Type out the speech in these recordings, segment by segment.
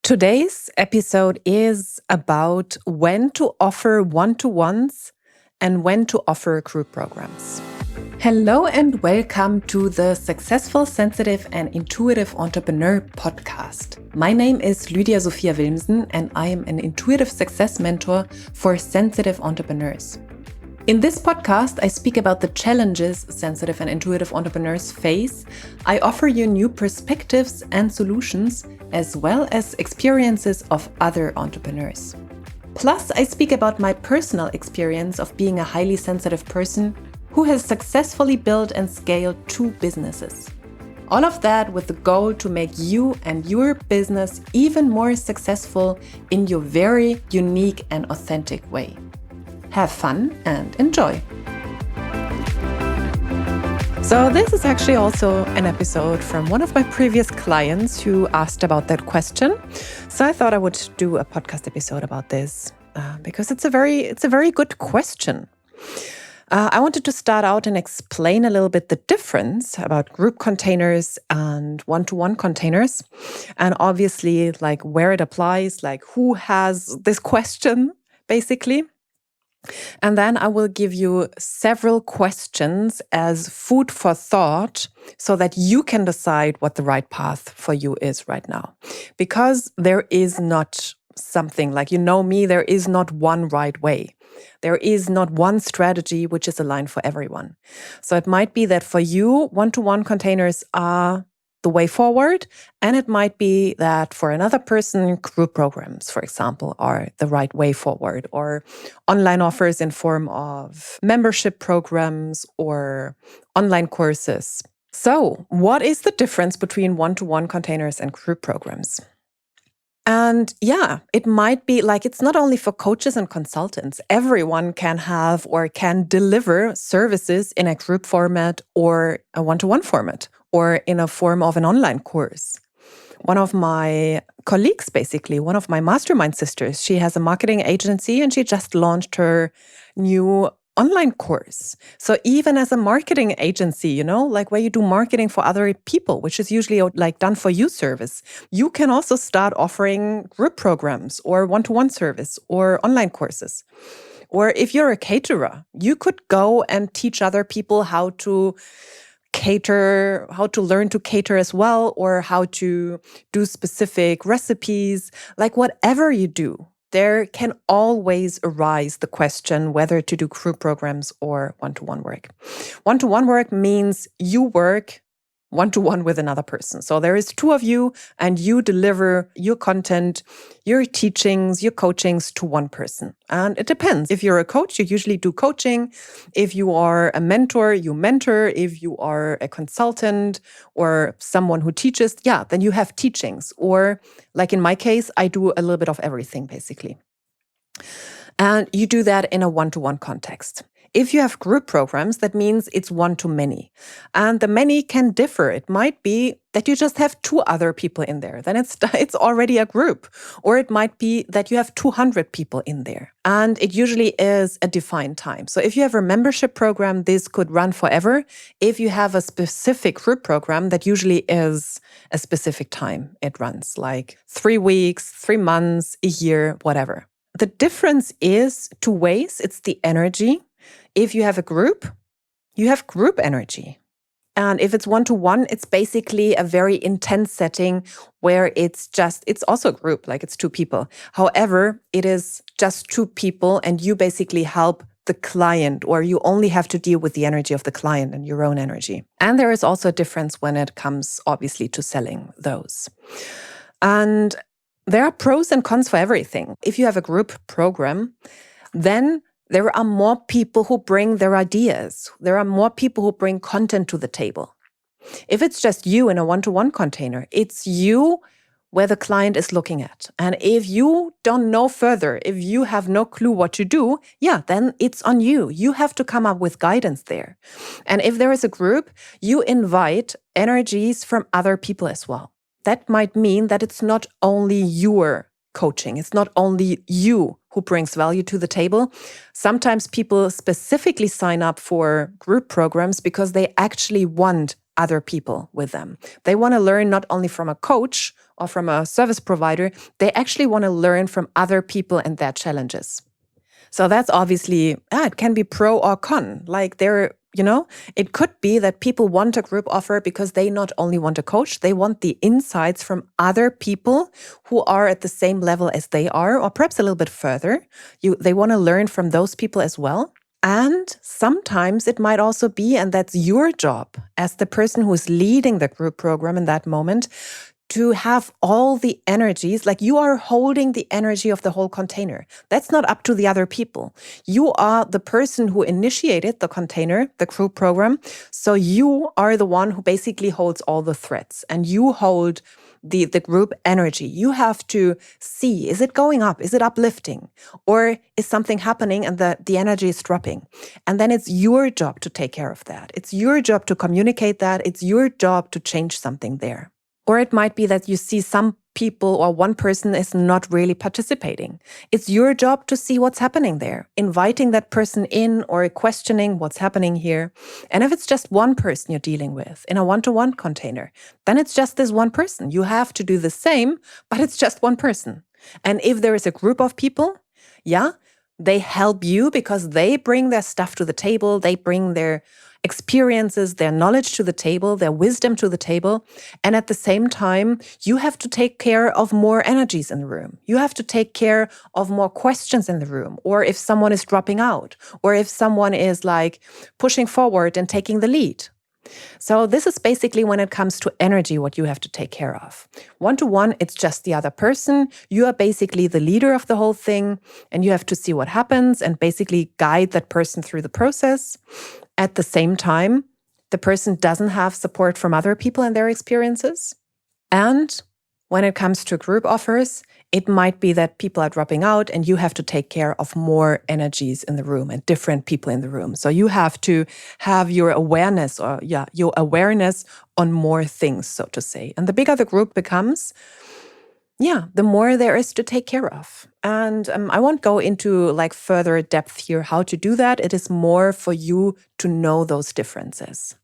Today's episode is about when to offer one-to-ones and when to offer group programs. Hello and welcome to the Successful, Sensitive and Intuitive Entrepreneur podcast. My name is Lydia Sophia Wilmsen and I am an intuitive success mentor for sensitive entrepreneurs. In this podcast, I speak about the challenges sensitive and intuitive entrepreneurs face. I offer you new perspectives and solutions, as well as experiences of other entrepreneurs. Plus, I speak about my personal experience of being a highly sensitive person who has successfully built and scaled 2 businesses. All of that with the goal to make you and your business even more successful in your very unique and authentic way. Have fun and enjoy. So this is actually also an episode from one of my previous clients who asked about that question. So I thought I would do a podcast episode about this because it's a very good question. I wanted to start out and explain a little bit the difference about group containers and one-to-one containers, and obviously like where it applies, like who has this question basically. And then I will give you several questions as food for thought so that you can decide what the right path for you is right now. Because there is not something like, me, there is not one right way. There is not one strategy which is aligned for everyone. So it might be that for you, one-to-one containers are the way forward. And it might be that for another person, group programs, for example, are the right way forward, or online offers in form of membership programs or online courses. So what is the difference between one-to-one containers and group programs? And yeah, it might be like it's not only for coaches and consultants. Everyone can have or can deliver services in a group format or a one-to-one format or in a form of an online course. One of my colleagues, basically, one of my mastermind sisters, she has a marketing agency and she just launched her new online course. So even as a marketing agency, like where you do marketing for other people, which is usually like done for you service, you can also start offering group programs or one-to-one service or online courses. Or if you're a caterer, you could go and teach other people how to cater, how to learn to cater as well, or how to do specific recipes, like whatever you do. There can always arise the question whether to do group programs or one-to-one work. One-to-one work means you work one-to-one with another person. So there is 2 of you and you deliver your content, your teachings, your coachings to one person. And it depends. If you're a coach, you usually do coaching. If you are a mentor, you mentor. If you are a consultant or someone who teaches, then you have teachings. Or like in my case, I do a little bit of everything basically. And you do that in a one-to-one context. If you have group programs, that means it's one-to-many. And the many can differ. It might be that you just have 2 other people in there. Then it's already a group. Or it might be that you have 200 people in there. And it usually is a defined time. So if you have a membership program, this could run forever. If you have a specific group program, that usually is a specific time it runs, like 3 weeks, 3 months, a year, whatever. The difference is 2 ways. It's the energy. If you have a group, you have group energy. And if it's one-to-one, it's basically a very intense setting where it's also a group, like it's 2 people. However, it is just 2 people and you basically help the client, or you only have to deal with the energy of the client and your own energy. And there is also a difference when it comes, obviously, to selling those. And there are pros and cons for everything. If you have a group program, then there are more people who bring their ideas. There are more people who bring content to the table. If it's just you in a one-to-one container, it's you where the client is looking at. And if you don't know further, if you have no clue what to do, then it's on you. You have to come up with guidance there. And if there is a group, you invite energies from other people as well. That might mean that it's not only your coaching. It's not only you who brings value to the table. Sometimes people specifically sign up for group programs because they actually want other people with them. They want to learn not only from a coach or from a service provider, they actually want to learn from other people and their challenges. So that's obviously, it can be pro or con. Like it could be that people want a group offer because they not only want a coach, they want the insights from other people who are at the same level as they are, or perhaps a little bit further. They want to learn from those people as well. And sometimes it might also be, and that's your job as the person who is leading the group program in that moment, to have all the energies, like you are holding the energy of the whole container. That's not up to the other people. You are the person who initiated the container, the group program. So you are the one who basically holds all the threads, and you hold the group energy. You have to see, is it going up? Is it uplifting? Or is something happening and the energy is dropping? And then it's your job to take care of that. It's your job to communicate that. It's your job to change something there. Or it might be that you see some people or one person is not really participating. It's your job to see what's happening there, inviting that person in or questioning what's happening here. And if it's just one person you're dealing with in a one-to-one container, then it's just this one person. You have to do the same, but it's just one person. And if there is a group of people, they help you because they bring their stuff to the table. They bring their experiences, their knowledge to the table, their wisdom to the table. And at the same time, you have to take care of more energies in the room. You have to take care of more questions in the room, or if someone is dropping out, or if someone is like pushing forward and taking the lead. So this is basically when it comes to energy, what you have to take care of. One-to-one, it's just the other person. You are basically the leader of the whole thing, and you have to see what happens and basically guide that person through the process. At the same time, the person doesn't have support from other people and their experiences. And when it comes to group offers, it might be that people are dropping out and you have to take care of more energies in the room and different people in the room. So you have to have your awareness on more things, so to say. And the bigger the group becomes, the more there is to take care of. And I won't go into like further depth here how to do that. It is more for you to know those differences.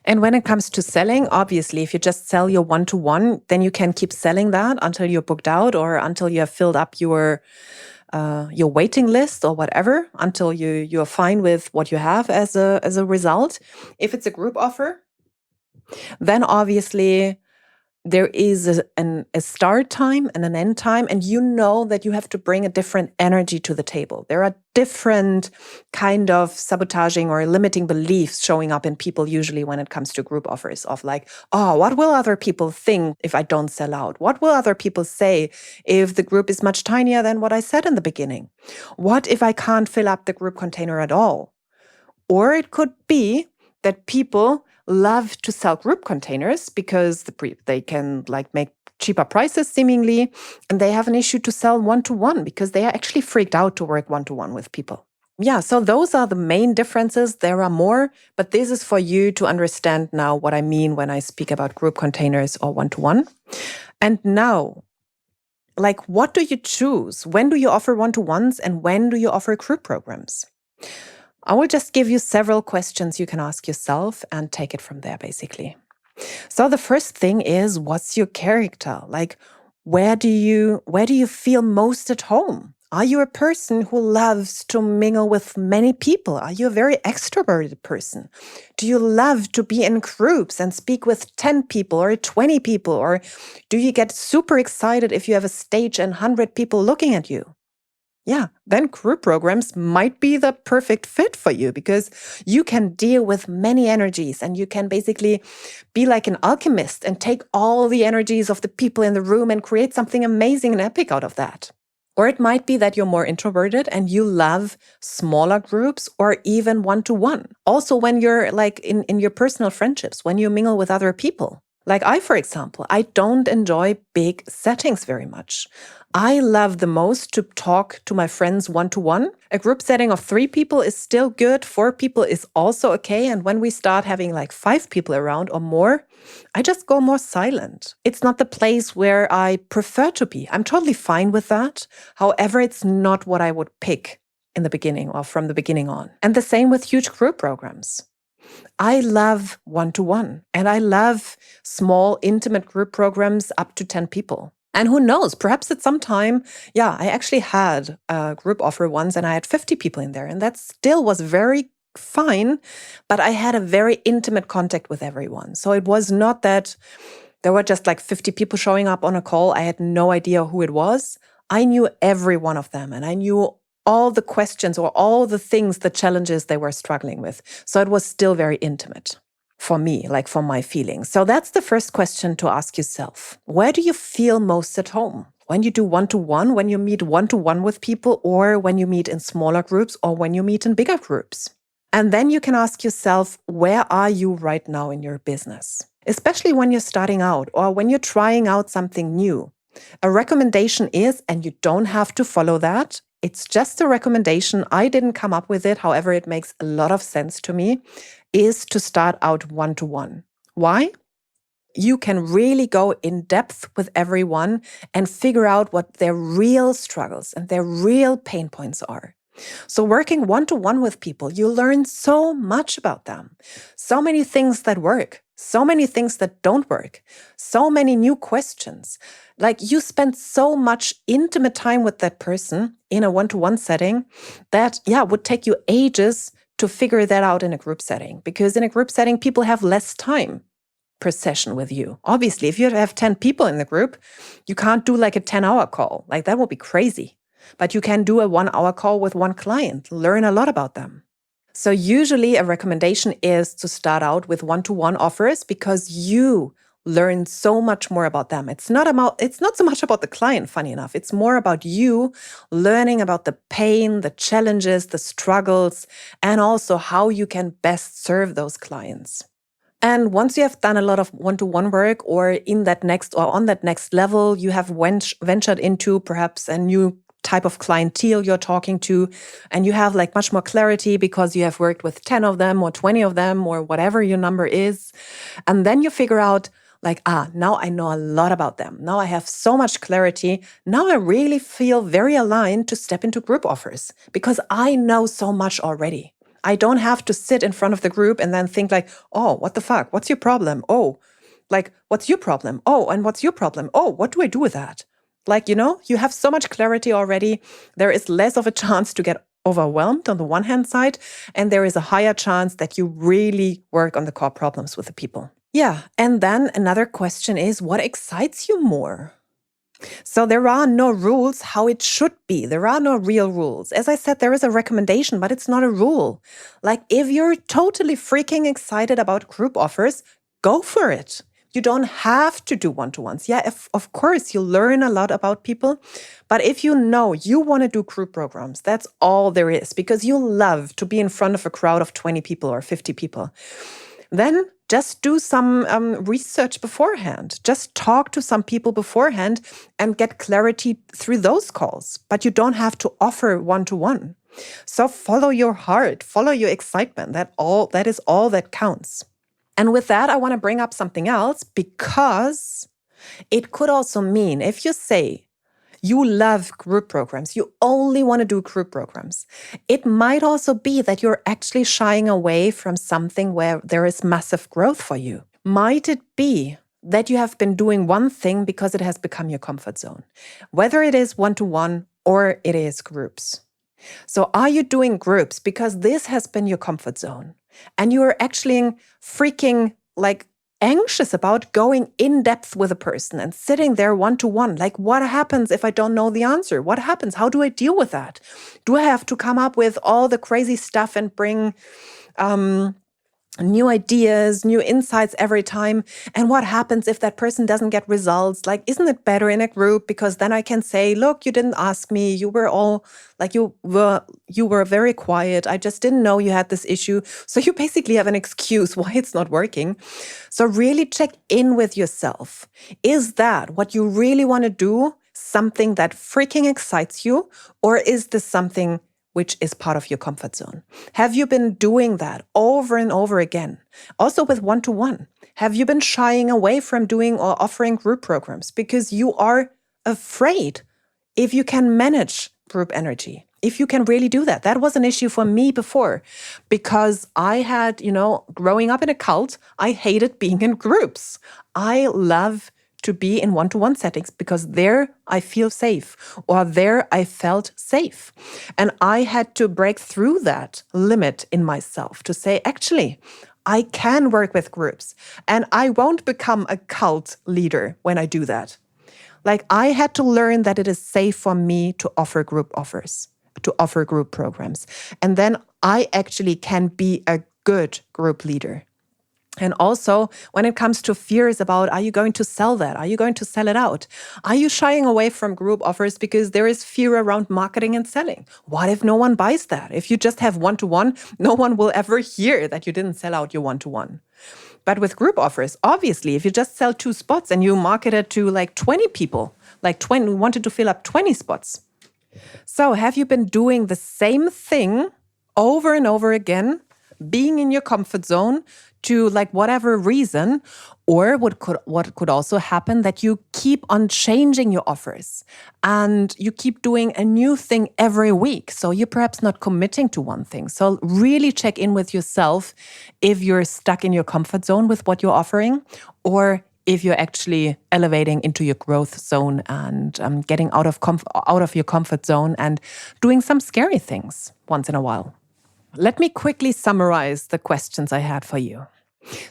And when it comes to selling, obviously, if you just sell your one-to-one, then you can keep selling that until you're booked out or until you have filled up your waiting list or whatever, until you're fine with what you have as a result. If it's a group offer, then obviously there is a start time and an end time, and you know that you have to bring a different energy to the table. There are different kind of sabotaging or limiting beliefs showing up in people usually when it comes to group offers of like, oh, what will other people think if I don't sell out? What will other people say if the group is much tinier than what I said in the beginning? What if I can't fill up the group container at all? Or it could be that people love to sell group containers because they can like make cheaper prices seemingly, and they have an issue to sell one-to-one because they are actually freaked out to work one-to-one with people. Yeah, so those are the main differences. There are more, but this is for you to understand now what I mean when I speak about group containers or one-to-one. And now, like, what do you choose? When do you offer one-to-ones and when do you offer group programs? I will just give you several questions you can ask yourself and take it from there, basically. So the first thing is, what's your character? Like, where do you feel most at home? Are you a person who loves to mingle with many people? Are you a very extroverted person? Do you love to be in groups and speak with 10 people or 20 people? Or do you get super excited if you have a stage and 100 people looking at you? Yeah, then group programs might be the perfect fit for you because you can deal with many energies and you can basically be like an alchemist and take all the energies of the people in the room and create something amazing and epic out of that. Or it might be that you're more introverted and you love smaller groups or even one-to-one. Also, when you're like in your personal friendships, when you mingle with other people. Like I, for example, I don't enjoy big settings very much. I love the most to talk to my friends one-to-one. A group setting of 3 people is still good. 4 people is also okay. And when we start having like 5 people around or more, I just go more silent. It's not the place where I prefer to be. I'm totally fine with that. However, it's not what I would pick in the beginning or from the beginning on. And the same with huge group programs. I love one-to-one, and I love small, intimate group programs up to 10 people. And who knows, perhaps at some time, I actually had a group offer once and I had 50 people in there, and that still was very fine, but I had a very intimate contact with everyone. So it was not that there were just like 50 people showing up on a call. I had no idea who it was. I knew every one of them, and I knew all the questions or all the things, the challenges they were struggling with. So it was still very intimate for me, like for my feelings. So that's the first question to ask yourself. Where do you feel most at home? When you do one-to-one, when you meet one-to-one with people, or when you meet in smaller groups, or when you meet in bigger groups? And then you can ask yourself, where are you right now in your business? Especially when you're starting out or when you're trying out something new. A recommendation is, and you don't have to follow that, it's just a recommendation. I didn't come up with it. However, it makes a lot of sense to me, is to start out one-to-one. Why? You can really go in depth with everyone and figure out what their real struggles and their real pain points are. So working one-to-one with people, you learn so much about them. So many things that work, so many things that don't work, so many new questions. Like you spend so much intimate time with that person in a one-to-one setting that, would take you ages to figure that out in a group setting. Because in a group setting, people have less time per session with you. Obviously, if you have 10 people in the group, you can't do like a 10-hour call. Like that would be crazy. But you can do a 1-hour call with one client, learn a lot about them. So usually a recommendation is to start out with one-to-one offers because you learn so much more about them. It's not so much about the client, funny enough. It's more about you learning about the pain, the challenges, the struggles, and also how you can best serve those clients. And once you have done a lot of one-to-one work or in that next or on that next level, you have ventured into perhaps a new type of clientele you're talking to, and you have like much more clarity because you have worked with 10 of them or 20 of them or whatever your number is. And then you figure out like, now I know a lot about them. Now I have so much clarity. Now I really feel very aligned to step into group offers because I know so much already. I don't have to sit in front of the group and then think like, oh, what the fuck? What's your problem? Oh, like, what's your problem? Oh, and what's your problem? Oh, what do I do with that? Like, you have so much clarity already. There is less of a chance to get overwhelmed on the one hand side, and there is a higher chance that you really work on the core problems with the people. Yeah, and then another question is, what excites you more? So there are no rules how it should be. There are no real rules. As I said, there is a recommendation, but it's not a rule. Like if you're totally freaking excited about group offers, go for it. You don't have to do one-to-ones. Yeah, of course, you learn a lot about people. But if you know you want to do group programs, that's all there is because you love to be in front of a crowd of 20 people or 50 people. Then just do some research beforehand. Just talk to some people beforehand and get clarity through those calls. But you don't have to offer one-to-one. So follow your heart, follow your excitement. That is all that counts. And with that, I want to bring up something else because it could also mean if you say you love group programs, you only want to do group programs, it might also be that you're actually shying away from something where there is massive growth for you. Might it be that you have been doing one thing because it has become your comfort zone, whether it is one-to-one or it is groups? So are you doing groups because this has been your comfort zone and you are actually freaking like anxious about going in depth with a person and sitting there one-to-one? Like, what happens if I don't know the answer? What happens? How do I deal with that? Do I have to come up with all the crazy stuff and bring new ideas, new insights every time? And what happens if that person doesn't get results? Like, isn't it better in a group? Because then I can say, look, you didn't ask me. You were all like, you were very quiet. I just didn't know you had this issue. So you basically have an excuse why it's not working. So really check in with yourself. Is that what you really want to do? Something that freaking excites you? Or is this something which is part of your comfort zone? Have you been doing that over and over again? Also with one-to-one, have you been shying away from doing or offering group programs because you are afraid if you can manage group energy. If you can really do that. That was an issue for me before because I had, growing up in a cult, I hated being in groups. I love to be in one-to-one settings because there I feel safe or there I felt safe. And I had to break through that limit in myself to say, actually, I can work with groups and I won't become a cult leader when I do that. Like I had to learn that it is safe for me to offer group offers, to offer group programs. And then I actually can be a good group leader. And also, when it comes to fears about, are you going to sell that? Are you going to sell it out? Are you shying away from group offers because there is fear around marketing and selling? What if no one buys that? If you just have one-to-one, no one will ever hear that you didn't sell out your one-to-one. But with group offers, obviously, if you just sell 2 spots and you market it to like 20 people, like 20, wanted to fill up 20 spots. So have you been doing the same thing over and over again, being in your comfort zone to like whatever reason? Or what could also happen that you keep on changing your offers and you keep doing a new thing every week. So you're perhaps not committing to one thing. So really check in with yourself if you're stuck in your comfort zone with what you're offering or if you're actually elevating into your growth zone and getting out of your comfort zone and doing some scary things once in a while. Let me quickly summarize the questions I had for you.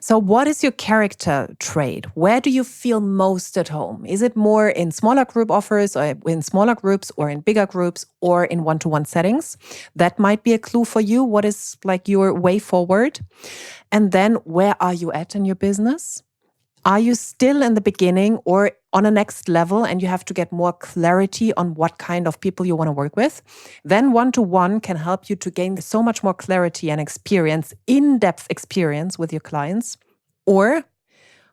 So what is your character trait? Where do you feel most at home? Is it more in smaller group offers or in smaller groups or in bigger groups or in one-to-one settings? That might be a clue for you. What is like your way forward? And then where are you at in your business? Are you still in the beginning or on a next level and you have to get more clarity on what kind of people you want to work with? Then one-to-one can help you to gain so much more clarity and experience, in-depth experience with your clients. Or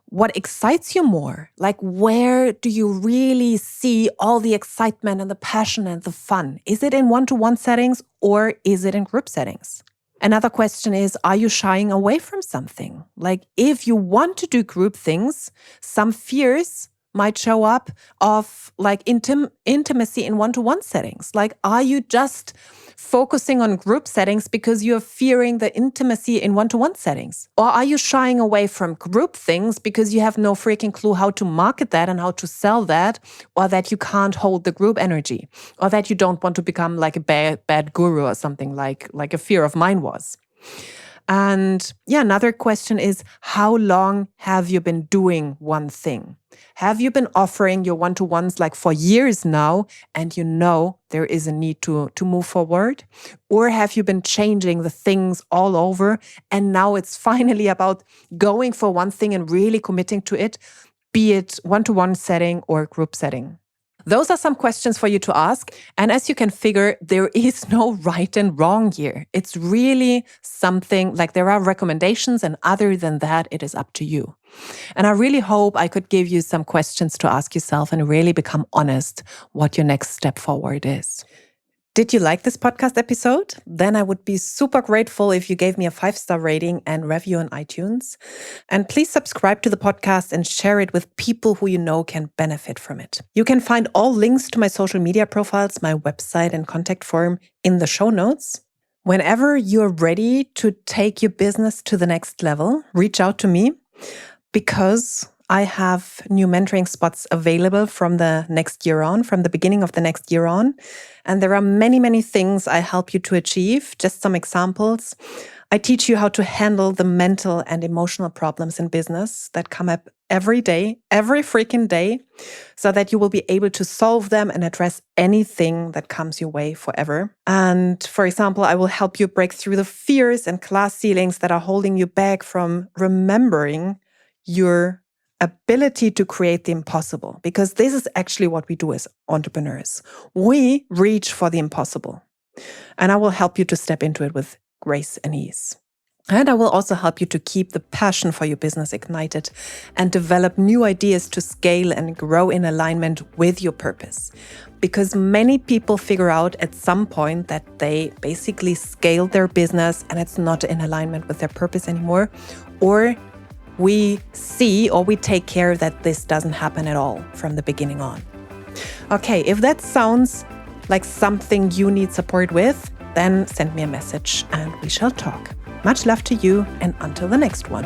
what excites you more? Like where do you really see all the excitement and the passion and the fun? Is it in one-to-one settings or is it in group settings? Another question is, are you shying away from something? Like if you want to do group things, some fears might show up of like intimacy in one-to-one settings. Like, are you just focusing on group settings because you're fearing the intimacy in one-to-one settings? Or are you shying away from group things because you have no freaking clue how to market that and how to sell that, or that you can't hold the group energy, or that you don't want to become like a bad guru or something like a fear of mine was? And yeah, another question is, how long have you been doing one thing? Have you been offering your one-to-ones like for years now and you know there is a need to move forward? Or have you been changing the things all over and now it's finally about going for one thing and really committing to it, be it one-to-one setting or group setting? Those are some questions for you to ask. And as you can figure, there is no right and wrong here. It's really something like there are recommendations, and other than that, it is up to you. And I really hope I could give you some questions to ask yourself and really become honest what your next step forward is. Did you like this podcast episode? Then I would be super grateful if you gave me a 5-star rating and review on iTunes. And please subscribe to the podcast and share it with people who you know can benefit from it. You can find all links to my social media profiles, my website and contact form in the show notes. Whenever you're ready to take your business to the next level, reach out to me because I have new mentoring spots available from the next year on, from the beginning of the next year on. And there are many, many things I help you to achieve. Just some examples. I teach you how to handle the mental and emotional problems in business that come up every day, every freaking day, so that you will be able to solve them and address anything that comes your way forever. And for example, I will help you break through the fears and glass ceilings that are holding you back from remembering your ability to create the impossible, because this is actually what we do as entrepreneurs. We reach for the impossible, and I will help you to step into it with grace and ease. And I will also help you to keep the passion for your business ignited and develop new ideas to scale and grow in alignment with your purpose. Because many people figure out at some point that they basically scaled their business and it's not in alignment with their purpose anymore, or we see or we take care that this doesn't happen at all from the beginning on. Okay, if that sounds like something you need support with, then send me a message and we shall talk. Much love to you, and until the next one.